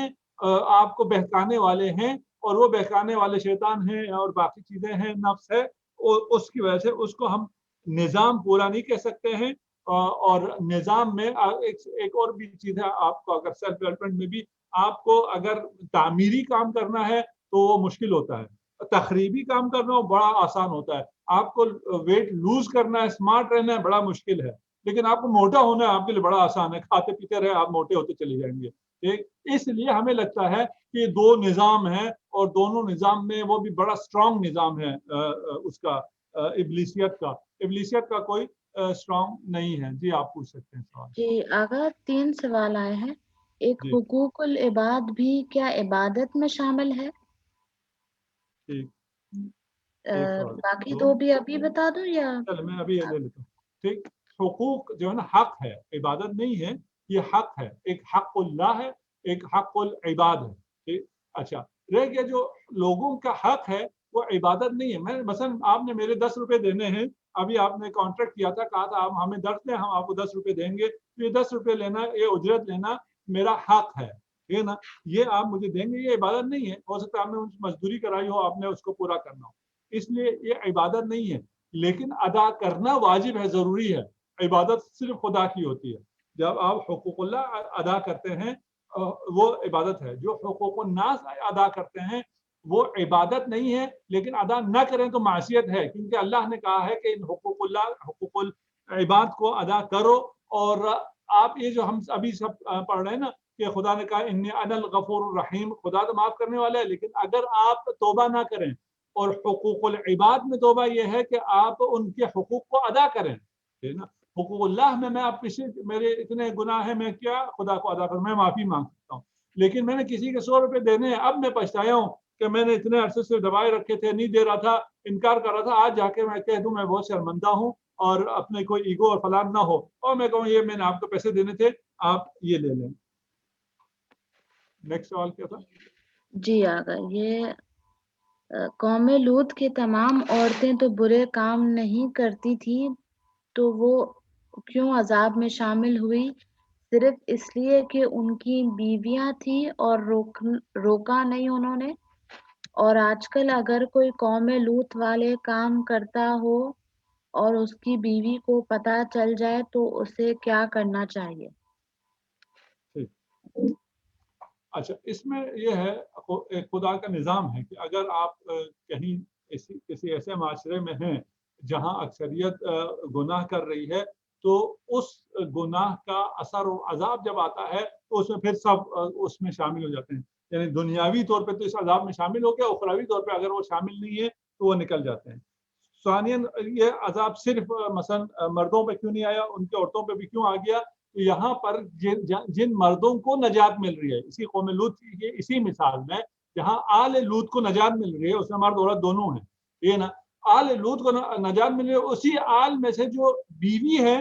آپ کو بہکانے والے ہیں، اور وہ بہکانے والے شیطان ہیں اور باقی چیزیں ہیں، نفس ہے، اور اس کی وجہ سے اس کو ہم نظام پورا نہیں کہہ سکتے ہیں۔ اور نظام میں ایک اور بھی چیز ہے، آپ کو اگر سیلف ڈیولپمنٹ میں بھی آپ کو اگر تعمیری کام کرنا ہے تو وہ مشکل ہوتا ہے، تخریبی کام کرنا وہ بڑا آسان ہوتا ہے، آپ کو ویٹ لوز کرنا ہے، اسمارٹ رہنا ہے، بڑا مشکل ہے، لیکن آپ کو موٹا ہونا ہے آپ کے لیے بڑا آسان ہے، کھاتے پیتے رہے آپ موٹے ہوتے چلے جائیں گے۔ اس لیے ہمیں لگتا ہے کہ یہ دو نظام ہیں، اور دونوں نظام میں وہ بھی بڑا اسٹرانگ نظام ہے، اس کا ابلیسیت کا کوئی اسٹرانگ نہیں ہے۔ جی آپ پوچھ سکتے ہیں سوال۔ جی آغا 3 سوال آئے ہیں۔ ایک جی حقوق العباد بھی کیا عبادت میں شامل ہے؟ ٹھیک، ایک سوال باقی دو، 2 بھی ابھی بتا دوں یا چل میں ابھی یہ لے لیتا ہوں۔ ٹھیک، حقوق جو ہے نا حق ہے، عبادت نہیں ہے، یہ حق ہے، ایک حق اللہ ہے، ایک حق العباد ہے۔ ٹھیک، اچھا رہ گیا جو لوگوں کا حق ہے وہ عبادت نہیں ہے۔ میں مثلا آپ نے میرے 10 روپے دینے ہیں، ابھی آپ نے کانٹریکٹ کیا تھا، کہا تھا آپ ہمیں 10 دیں، ہم آپ کو 10 روپے دیں گے، یہ 10 روپے لینا، یہ اجرت لینا میرا حق ہے، ٹھیک ہے نا، یہ آپ مجھے دیں گے، یہ عبادت نہیں ہے۔ ہو سکتا ہے آپ نے مزدوری کرائی ہو، آپ نے اس کو پورا کرنا ہو، اس لیے یہ عبادت نہیں ہے، لیکن ادا کرنا واجب ہے، ضروری ہے۔ عبادت صرف خدا کی ہوتی ہے، جب آپ حقوق اللہ ادا کرتے ہیں وہ عبادت ہے۔ جو حقوق الناس ادا کرتے ہیں وہ عبادت نہیں ہے، لیکن ادا نہ کریں تو معصیت ہے، کیونکہ اللہ نے کہا ہے کہ ان حقوق العباد کو ادا کرو۔ اور آپ یہ جو ہم ابھی سب پڑھ رہے ہیں نا کہ خدا نے کہا انی انا الغفور الرحیم، خدا تو معاف کرنے والا ہے، لیکن اگر آپ توبہ نہ کریں، اور حقوق العباد میں توبہ یہ ہے کہ آپ ان کے حقوق کو ادا کریں، ٹھیک ہے نا۔ حقوق اللہ میں آپ میرے اتنے گناہ ہیں، میں کیا خدا کو ادا کروں، میں معافی مانگ سکتا ہوں، لیکن میں نے کسی کے 100 روپے دینے ہیں، اب میں پچھتایا ہوں کہ میں نے اتنے عرصے سے دبائے رکھے تھے، نہیں دے رہا تھا، انکار کر رہا تھا، آج جا کے میں کہہ دوں میں بہت شرمندہ ہوں، اور اپنے کوئی ایگو اور فلان نہ ہو، اور میں کہوں یہ میں نے آپ کو پیسے دینے تھے، آپ یہ لے لیں۔ نیکسٹ سوال کیا تھا؟ جی آغا یہ قوم لوط کی تمام عورتیں تو برے کام نہیں کرتی تھیں، تو وہ کیوں عذاب میں شامل ہوئی؟ صرف اس لیے کہ ان کی بیویاں تھیں اور روکا نہیں انہوں نے؟ اور آج کل اگر کوئی قوم لوط والے کام کرتا ہو اور اس کی بیوی کو پتہ چل جائے تو اسے کیا کرنا چاہیے؟ اچھا اس میں یہ ہے خدا کا نظام ہے کہ اگر آپ کہیں کسی ایسے معاشرے میں ہیں جہاں اکثریت گناہ کر رہی ہے، تو اس گناہ کا اثر و عذاب جب آتا ہے تو اس میں پھر سب اس میں شامل ہو جاتے ہیں، یعنی دنیاوی طور پہ تو اس عذاب میں شامل ہو گیا، اخروی طور پہ اگر وہ شامل نہیں ہے تو وہ نکل جاتے ہیں۔ ثانیاً یہ عذاب صرف مثلا مردوں پہ کیوں نہیں آیا، ان کے عورتوں پہ بھی کیوں آ گیا؟ یہاں پر جن مردوں کو نجات مل رہی ہے، اسی قوم لوط کی اسی مثال میں جہاں آل لوط کو نجات مل رہی ہے، اس میں مرد عورت دونوں ہیں، یہ نا آل لوط کو نجات مل رہی ہے، اسی آل میں سے جو بیوی ہے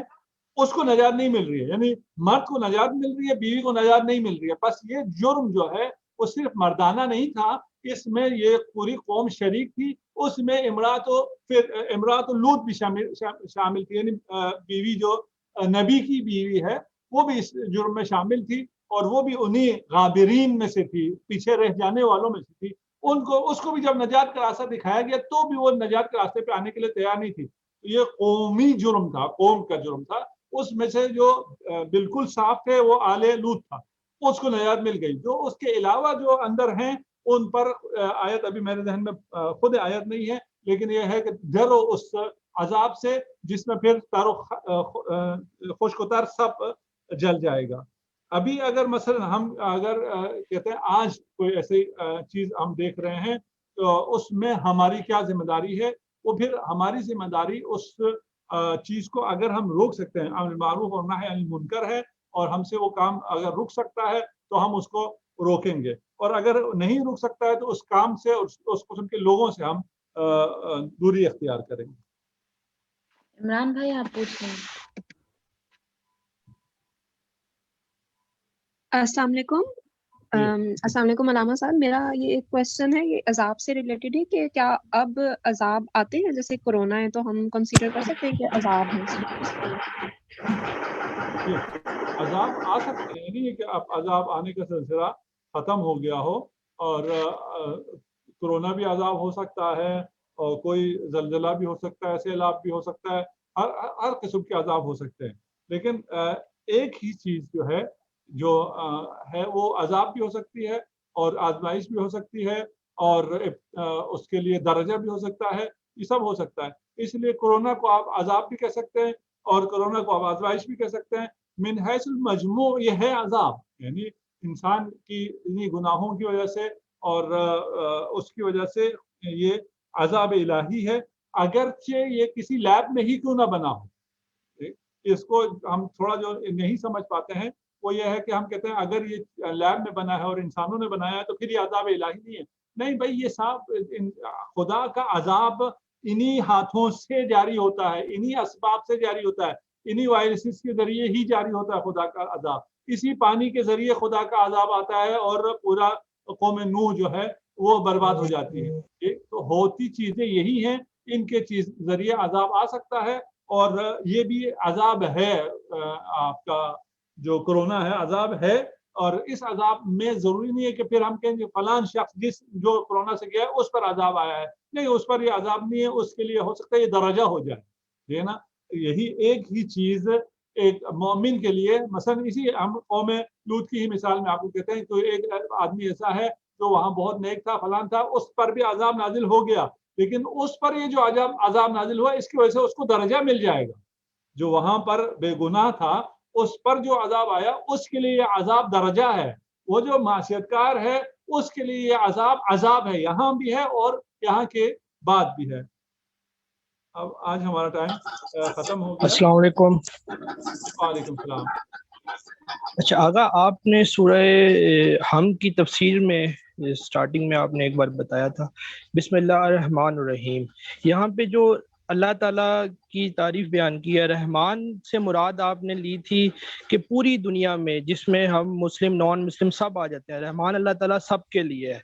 اس کو نجات نہیں مل رہی ہے، یعنی مرد کو نجات مل رہی ہے، بیوی کو نجات نہیں مل رہی ہے۔ بس یہ جرم جو ہے وہ صرف مردانہ نہیں تھا، اس میں یہ پوری قوم شریک تھی، اس میں امرات لوط بھی شامل تھی، یعنی بیوی جو نبی کی بیوی ہے وہ بھی اس جرم میں شامل تھی، اور وہ بھی انہی غابرین میں سے تھی، پیچھے رہ جانے والوں میں سے تھی۔ اس کو بھی جب نجات کا راستہ دکھایا گیا تو بھی وہ نجات کے راستے پہ آنے کے لیے تیار نہیں تھی۔ یہ قومی جرم تھا، قوم کا جرم تھا. اس میں سے جو بالکل صاف تھے وہ آل لوط تھا، اس کو نجات مل گئی. جو اس کے علاوہ جو اندر ہیں ان پر آیت ابھی میرے ذہن میں خود آیت نہیں ہے، لیکن یہ ہے کہ ڈرو اس عذاب سے جس میں پھر تر خشک و تر سب جل جائے گا. ابھی اگر مثلا ہم اگر کہتے ہیں آج کوئی ایسی چیز ہم دیکھ رہے ہیں تو اس میں ہماری کیا ذمہ داری ہے؟ وہ پھر ہماری ذمہ داری اس چیز کو اگر ہم روک سکتے ہیں، امر معروف اور نہی عن المنکر ہے، اور ہم سے وہ کام اگر رک سکتا ہے تو ہم اس کو روکیں گے، اور اگر نہیں رک سکتا ہے تو اس کام سے اس قسم کے لوگوں سے ہم دوری اختیار کریں گے. عمران بھائی آپ پوچھ لیں. السلام علیکم. السلام علیکم علامہ صاحب. میرا یہ ایک کوشچن ہے، یہ عذاب سے ریلیٹڈ ہے کہ کیا اب عذاب آتے ہیں؟ جیسے کورونا ہے تو ہم کنسیڈر کر سکتے ہیں کہ عذاب ہے. عذاب آ سکتے ہیں، نہیں کہ اب عذاب آنے کا سلسلہ ختم ہو گیا ہو، اور کورونا بھی عذاب ہو سکتا ہے، اور کوئی زلزلہ بھی ہو سکتا ہے، سیلاب بھی ہو سکتا ہے، ہر قسم کے عذاب ہو سکتے ہیں. لیکن ایک ہی چیز جو ہے وہ عذاب بھی ہو سکتی ہے اور آزمائش بھی ہو سکتی ہے، اور اس کے لیے درجہ بھی ہو سکتا ہے، یہ سب ہو سکتا ہے. اس لیے کورونا کو آپ عذاب بھی کہہ سکتے ہیں اور کورونا کو آپ آزمائش بھی کہہ سکتے ہیں. من حیث المجموع یہ ہے عذاب، یعنی انسان کی انہی گناہوں کی وجہ سے اور اس کی وجہ سے یہ عذاب الہی ہے، اگرچہ یہ کسی لیب میں ہی کیوں نہ بنا ہو. اس کو ہم تھوڑا جو نہیں سمجھ پاتے ہیں وہ یہ ہے کہ ہم کہتے ہیں اگر یہ لیب میں بنا ہے اور انسانوں نے بنایا ہے تو پھر یہ عذاب الہی نہیں ہے. نہیں بھائی، یہ صاحب خدا کا عذاب انہی ہاتھوں سے جاری ہوتا ہے، انہی اسباب سے جاری ہوتا ہے، انہی وائرسز کے ذریعے ہی جاری ہوتا ہے خدا کا عذاب. اسی پانی کے ذریعے خدا کا عذاب آتا ہے اور پورا قوم نوح جو ہے وہ برباد ہو جاتی ہے. تو ہوتی چیزیں یہی ہیں، ان کے ذریعے عذاب آ سکتا ہے، اور یہ بھی عذاب ہے. آپ کا جو کورونا ہے عذاب ہے، اور اس عذاب میں ضروری نہیں ہے کہ پھر ہم کہیں گے فلان شخص جو کورونا سے گیا ہے اس پر عذاب آیا ہے. نہیں، اس پر یہ عذاب نہیں ہے، اس کے لیے ہو سکتا ہے یہ درجہ ہو جائے. یہ نا یہی ایک ہی چیز ایک مومن کے لیے، مثلا اسی ہم قوم لوط کی ہی مثال میں آپ کو کہتے ہیں، تو ایک آدمی ایسا ہے جو وہاں بہت نیک تھا، فلان تھا، اس پر بھی عذاب نازل ہو گیا، لیکن اس پر یہ جو عذاب نازل ہوا اس کی وجہ سے اس کو درجہ مل جائے گا. جو وہاں پر بے گناہ تھا اس پر جو عذاب آیا اس کے لیے یہ عذاب درجہ ہے. وہ جو معصیت کار ہے اس کے لیے یہ عذاب ہے، یہاں بھی ہے اور یہاں کے بعد بھی ہے. اب آج ہمارا ٹائم ختم ہو گیا. السلام علیکم. وعلیکم السلام. اچھا آغا، آپ نے سورہ حمد کی تفسیر میں سٹارٹنگ میں آپ نے ایک بار بتایا تھا بسم اللہ الرحمن الرحیم. یہاں پہ جو اللہ تعالیٰ کی تعریف بیان کی ہے، رحمان سے مراد آپ نے لی تھی کہ پوری دنیا میں جس میں ہم مسلم نان مسلم سب آ جاتے ہیں، رحمان اللہ تعالیٰ سب کے لیے ہے.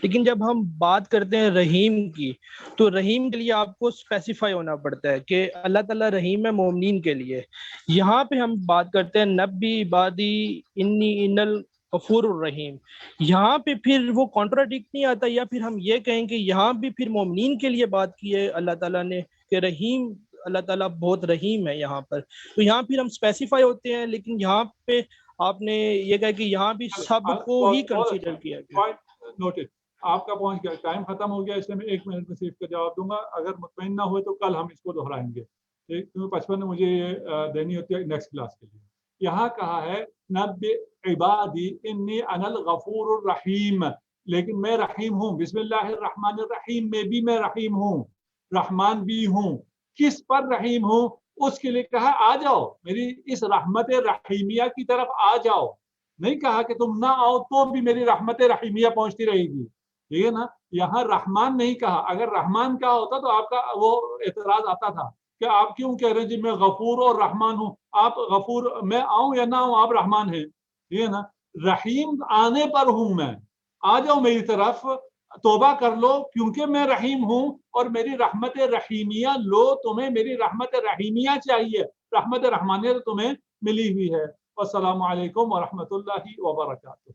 لیکن جب ہم بات کرتے ہیں رحیم کی تو رحیم کے لیے آپ کو اسپیسیفائی ہونا پڑتا ہے کہ اللہ تعالیٰ رحیم ہے مومنین کے لیے. یہاں پہ ہم بات کرتے ہیں نبی عبادی انی ان غفور الرحیم، یہاں پہ پھر وہ کانٹراڈکٹ نہیں آتا، یا پھر ہم یہ کہیں کہ یہاں بھی پھر مومنین کے لیے بات کی ہے اللہ تعالیٰ نے کہ رحیم، اللہ تعالیٰ بہت رحیم ہے یہاں پر. تو یہاں پھر ہم اسپیسیفائی ہوتے ہیں، لیکن یہاں پہ آپ نے یہ کہا کہ یہاں بھی سب کو ہی کنسیڈر کیا گیا. آپ کا پہنچ گیا، ٹائم ختم ہو گیا، اس لیے میں 1 منٹ میں صرف کا جواب دوں گا. اگر مطمئن نہ ہوئے تو کل ہم اس کو دہرائیں گے، کیونکہ 55 میں مجھے یہ دینی ہوتی ہے نیکسٹ کلاس کے لیے. یہاں کہا ہے نبئ عبادی انی انا الغفور الرحیم، لیکن میں رحیم ہوں. بسم اللہ الرحمن الرحیم میں بھی میں رحیم ہوں، رحمان بھی ہوں. کس پر رحیم ہوں؟ اس کے لیے کہا آ جاؤ میری اس رحمت رحیمیہ کی طرف آ جاؤ. نہیں کہا کہ تم نہ آؤ تو بھی میری رحمت رحیمیہ پہنچتی رہے گی. ٹھیک ہے نا، یہاں رحمان نہیں کہا. اگر رحمان کہا ہوتا تو آپ کا وہ اعتراض آتا تھا کہ آپ کیوں کہہ رہے ہیں جی میں غفور اور رحمان ہوں. آپ غفور میں آؤں یا نہ آؤں، آپ رحمان ہیں. ٹھیک ہے نا، رحیم آنے پر ہوں میں. آ جاؤ میری طرف، توبہ کر لو کیونکہ میں رحیم ہوں، اور میری رحمت رحیمیہ لو. تمہیں میری رحمت رحیمیہ چاہیے، رحمت رحمانیہ تو تمہیں ملی ہوئی ہے. والسلام علیکم ورحمۃ اللہ وبرکاتہ.